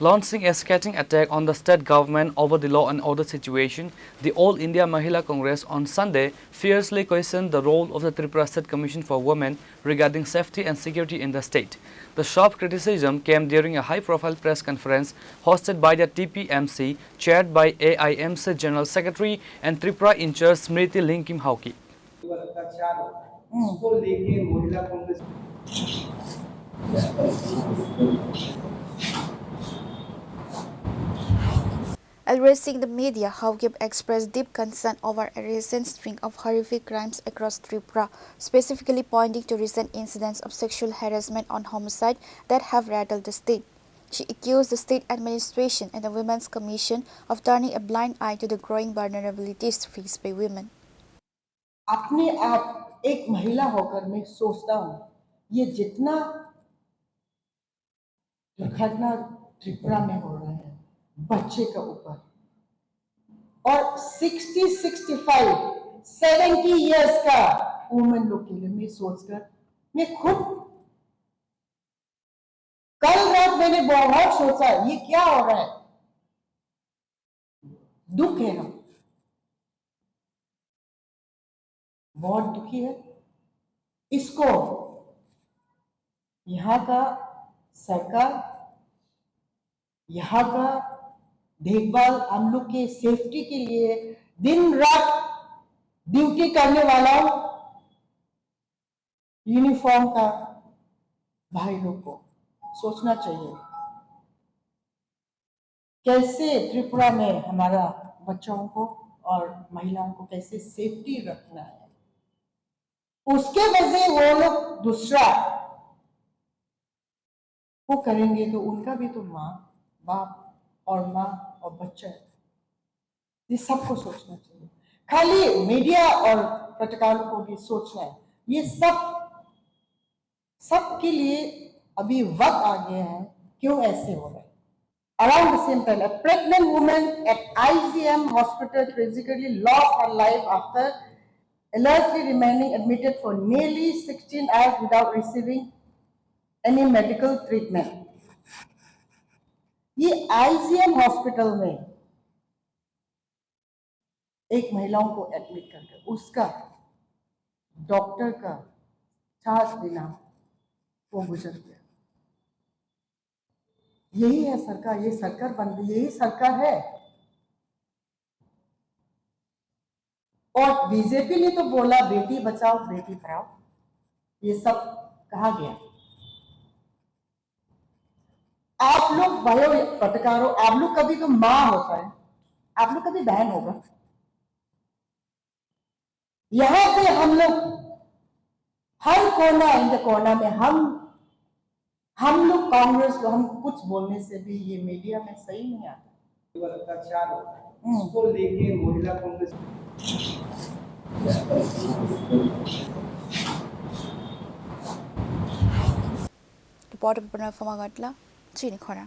Launching a scathing attack on the state government over the law and order situation, the All India Mahila Congress on Sunday fiercely questioned the role of the Tripura State Commission for Women regarding safety and security in the state. The sharp criticism came during a high-profile press conference hosted by the TPMC, chaired by AIMC General Secretary and Tripura in charge Smriti Linkim Hauki. Addressing the media, Hauki expressed deep concern over a recent string of horrific crimes across Tripura, specifically pointing to recent incidents of sexual harassment and homicide that have rattled the state. She accused the state administration and the Women's Commission of turning a blind eye to the growing vulnerabilities faced by women. अपने आप एक महिला होकर मैं सोचता हूँ ये जितना दुर्घटना त्रिपुरा में हो रहा है बच्चे के ऊपर और 60, 65, 70 इयर्स का वुमेन लोग के लिए मैं सोचकर मैं खुद कल रात मैंने बहुत सोचा ये क्या हो रहा है। दुख है, हम बहुत दुखी है। इसको यहाँ का सरकार, यहाँ का देखभाल, हम लोग के सेफ्टी के लिए दिन रात ड्यूटी करने वाला यूनिफॉर्म का भाई लोग को सोचना चाहिए कैसे त्रिपुरा में हमारा बच्चों को और महिलाओं को कैसे सेफ्टी रखना है। उसके वजह वो लोग दूसरा वो करेंगे तो उनका भी तो माँ बाप और माँ और बच्चा है। ये सबको सोचना चाहिए, खाली मीडिया और पत्रकारों को भी सोचना है। ये सब के लिए अभी वक्त आ गया है क्यों ऐसे हो रहा है। Around the same time, a pregnant woman at IGM hospital tragically lost her life after allegedly remaining admitted for nearly 16 hours without receiving any medical treatment. ये IGM हॉस्पिटल में एक महिलाओं को एडमिट करके उसका डॉक्टर का चार्ज बिना वो गुजर गया। यही है सरकार, ये सरकार बन गई, यही सरकार है। और बीजेपी ने तो बोला बेटी बचाओ बेटी पढ़ाओ, ये सब कहा गया। आप लोग भयो पत्रकारों, आप लोग कभी तो माँ होता है, आप लोग कभी बहन होगा। यहाँ पे हम लोग हर कोना इन कोना में हम लोग कांग्रेस को हम कुछ बोलने से भी ये मीडिया में सही नहीं आता। अत्याचार होता है इसको लेके महिला Congress reporter Pranay Famagatla, Chini Khora।